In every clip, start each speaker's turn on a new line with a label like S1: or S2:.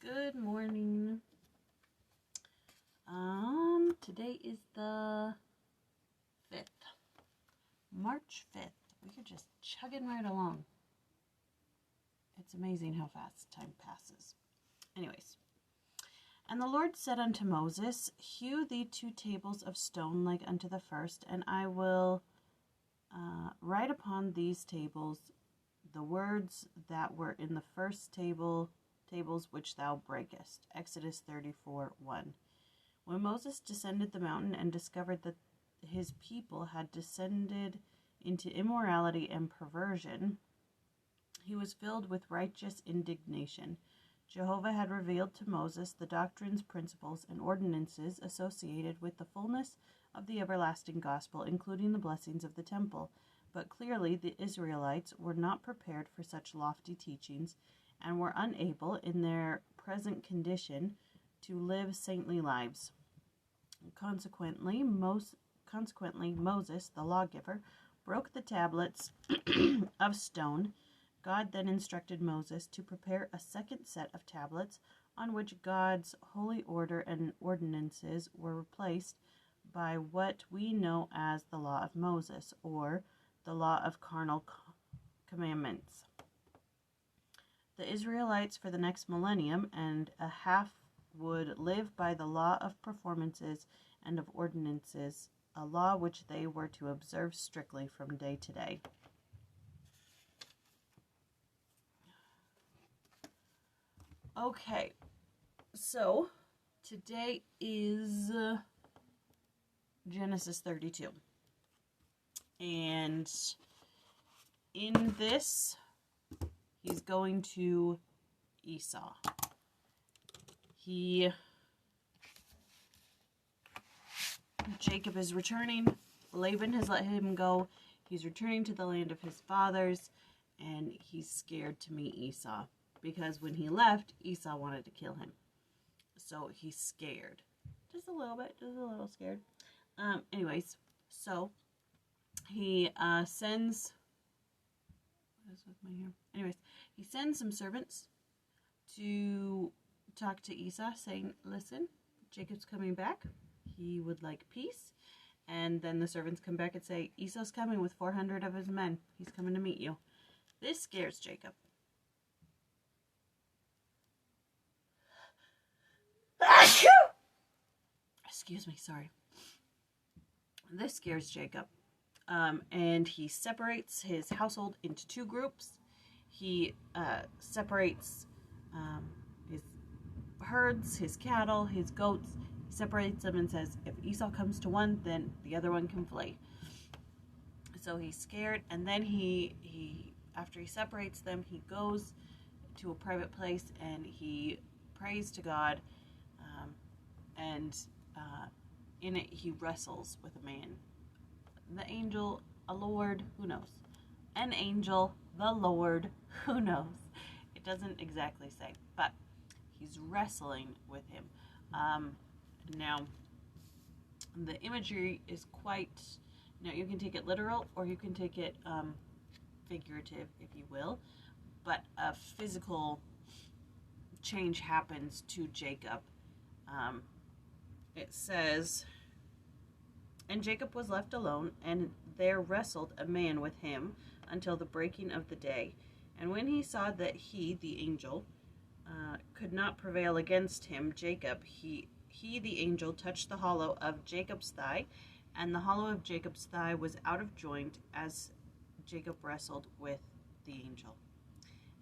S1: Good morning. Today is the 5th. March 5th. We are just chugging right along. It's amazing how fast time passes. Anyways. And the Lord said unto Moses, Hew thee 2 tables of stone like unto the first, and I will write upon these tables the words that were in the first tables which thou breakest. Exodus 34:1. When Moses descended the mountain and discovered that his people had descended into immorality and perversion, he was filled with righteous indignation. Jehovah had revealed to Moses the doctrines, principles, and ordinances associated with the fullness of the everlasting gospel, including the blessings of the temple. But clearly the Israelites were not prepared for such lofty teachings and were unable, in their present condition, to live saintly lives. Consequently, Moses, the lawgiver, broke the tablets of stone. God then instructed Moses to prepare a second set of tablets on which God's holy order and ordinances were replaced by what we know as the law of Moses, or the law of carnal commandments. The Israelites for the next millennium and a half would live by the law of performances and of ordinances, a law which they were to observe strictly from day to day. Okay, so today is Genesis 32. And in this, he's going to Esau. Jacob is returning. Laban has let him go. He's returning to the land of his fathers, and he's scared to meet Esau, because when he left, Esau wanted to kill him. So he's scared. Just a little bit, just a little scared. Anyways, so he sends... What is with my hair? Anyways, he sends some servants to talk to Esau, saying, listen, Jacob's coming back. He would like peace. And then the servants come back and say, Esau's coming with 400 of his men. He's coming to meet you. This scares Jacob. Excuse me, sorry. This scares Jacob. And he separates his household into 2 groups. He separates his herds, his cattle, his goats. He separates them and says, if Esau comes to one, then the other one can flee. So he's scared, and then he after he separates them, he goes to a private place and he prays to God, and in it he wrestles with a man. The angel, a Lord, who knows? An angel, the Lord, who knows? It doesn't exactly say, but he's wrestling with him. Now, the imagery is quite... Now, you can take it literal, or you can take it figurative, if you will. But a physical change happens to Jacob. It says... And Jacob was left alone, and there wrestled a man with him until the breaking of the day. And when he saw that he, the angel, could not prevail against him, Jacob, he, the angel, touched the hollow of Jacob's thigh, and the hollow of Jacob's thigh was out of joint as Jacob wrestled with the angel.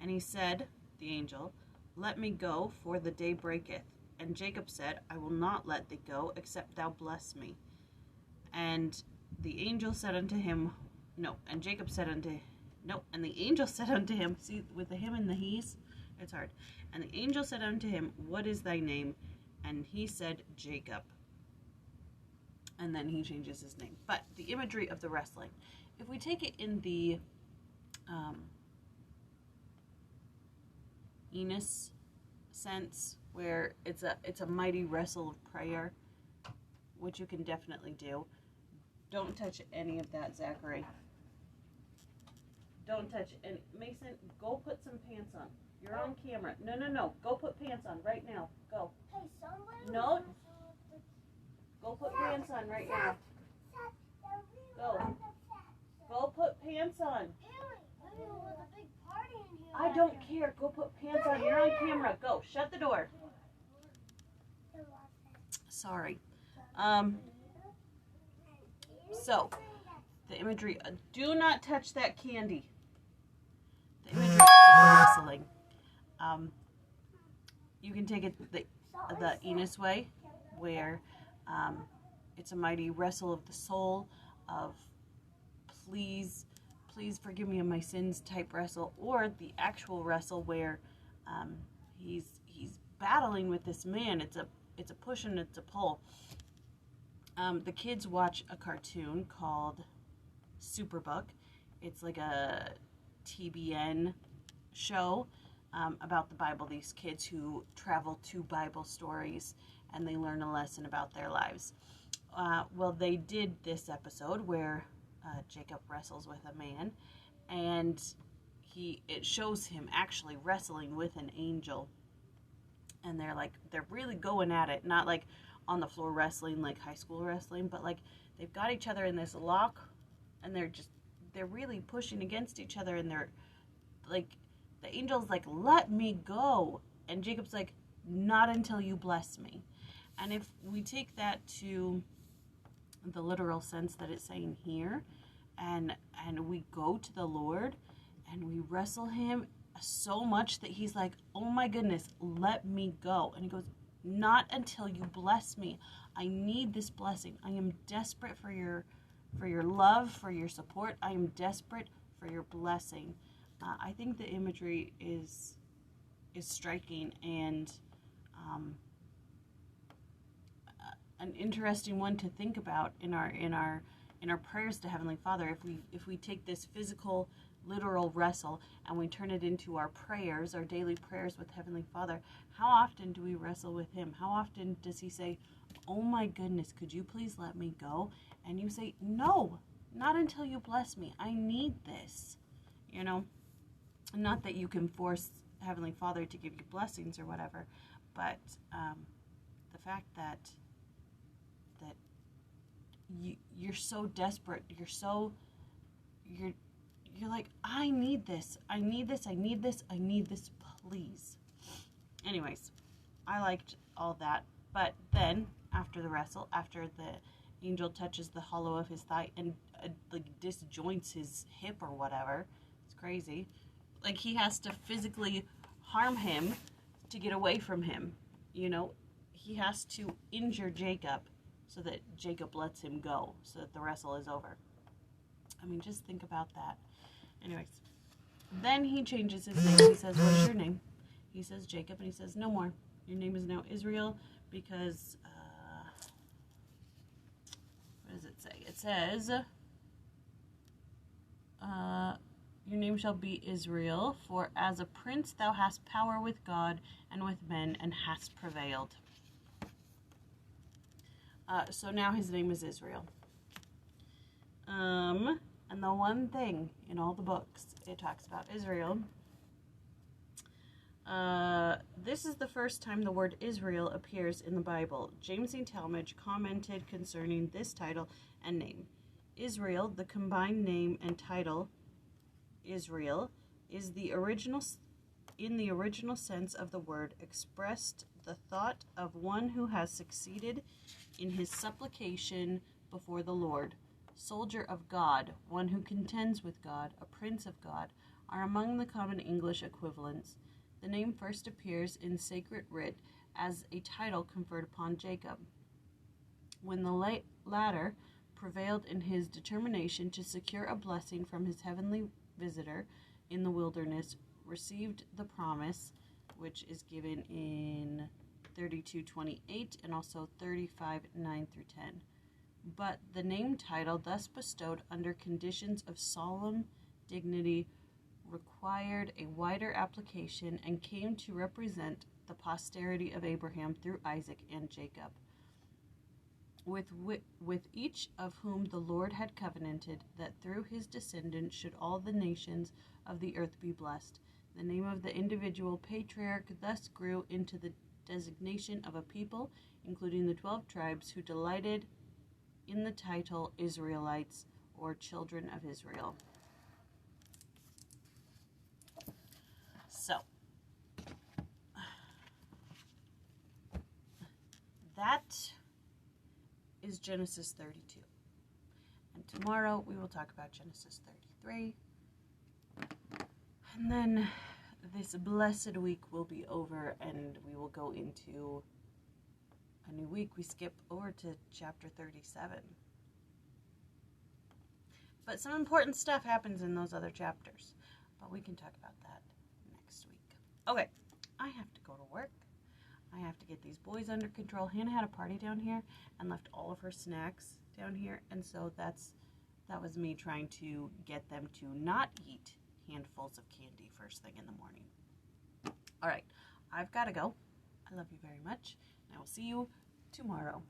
S1: And he said, the angel, Let me go, for the day breaketh. And Jacob said, I will not let thee go, except thou bless me. And the angel said unto him, and Jacob said unto, and the angel said unto him, see, with the him and the he's, it's hard. And the angel said unto him, What is thy name? And he said, Jacob. And then he changes his name. But the imagery of the wrestling, if we take it in the Enos sense, where it's a mighty wrestle of prayer, which you can definitely do. Don't touch any of that, Zachary. Don't touch any. Mason, go put some pants on. You're on camera. No, no, no. Go put pants on right now. Go.
S2: Hey, somebody.
S1: No. Go put pants on right now. Go. Go put pants on. I don't care. Go put pants on. You're on camera. Go. Shut the door. Sorry. So, the imagery. Do not touch that candy. The imagery of wrestling. You can take it the Enos way, where it's a mighty wrestle of the soul, of please forgive me of my sins type wrestle, or the actual wrestle where he's battling with this man. It's a push and it's a pull. The kids watch a cartoon called Superbook. It's like a TBN show about the Bible. These kids who travel to Bible stories and they learn a lesson about their lives. Well, they did this episode where Jacob wrestles with a man, and it shows him actually wrestling with an angel, and they're really going at it, not like on the floor wrestling like high school wrestling, but like they've got each other in this lock, and they're really pushing against each other, and they're like, the angel's like, let me go, and Jacob's like, not until you bless me. And if we take that to the literal sense that it's saying here, and we go to the Lord and we wrestle him so much that he's like, oh my goodness, let me go. And he goes, not until you bless me. I need this blessing. I am desperate for your love, for your support. I am desperate for your blessing. I think the imagery is striking and an interesting one to think about in our prayers to Heavenly Father. If we take this physical, literal wrestle and we turn it into our prayers, our daily prayers with Heavenly Father, how often do we wrestle with Him? How often does He say, oh my goodness, could you please let me go? And you say, no, not until you bless me. I need this. You know, not that you can force Heavenly Father to give you blessings or whatever, but the fact that you're so desperate, you're like, I need this, please. Anyways, I liked all that, but then after the wrestle, after the angel touches the hollow of his thigh and like disjoints his hip or whatever, it's crazy. Like, he has to physically harm him to get away from him. You know, he has to injure Jacob so that Jacob lets him go, so that the wrestle is over. I mean, just think about that. Anyways, then he changes his name. He says, what is your name? He says Jacob, and he says, no more. Your name is now Israel, because, what does it say? It says, your name shall be Israel, for as a prince thou hast power with God and with men, and hast prevailed. So now his name is Israel. And the one thing in all the books it talks about Israel, this is the first time the word Israel appears in the Bible. James E. Talmage commented concerning this title and name. Israel, the combined name and title Israel, is in the original sense of the word, expressed the thought of one who has succeeded in his supplication before the Lord. Soldier of God, one who contends with God, a prince of God, are among the common English equivalents. The name first appears in sacred writ as a title conferred upon Jacob. When the latter prevailed in his determination to secure a blessing from his heavenly visitor in the wilderness, received the promise, which is given in 32:28 and also 35:9-10. But the name title thus bestowed under conditions of solemn dignity required a wider application and came to represent the posterity of Abraham through Isaac and Jacob, with each of whom the Lord had covenanted that through his descendants should all the nations of the earth be blessed. The name of the individual patriarch thus grew into the designation of a people, including the 12 tribes who delighted in the title Israelites, or children of Israel. So, that is Genesis 32. And tomorrow we will talk about Genesis 33. And then this blessed week will be over and we will go into a new week. We skip over to chapter 37. But some important stuff happens in those other chapters. But we can talk about that next week. Okay, I have to go to work. I have to get these boys under control. Hannah had a party down here and left all of her snacks down here. And so that was me trying to get them to not eat handfuls of candy first thing in the morning. All right, I've got to go. I love you very much. And I will see you tomorrow.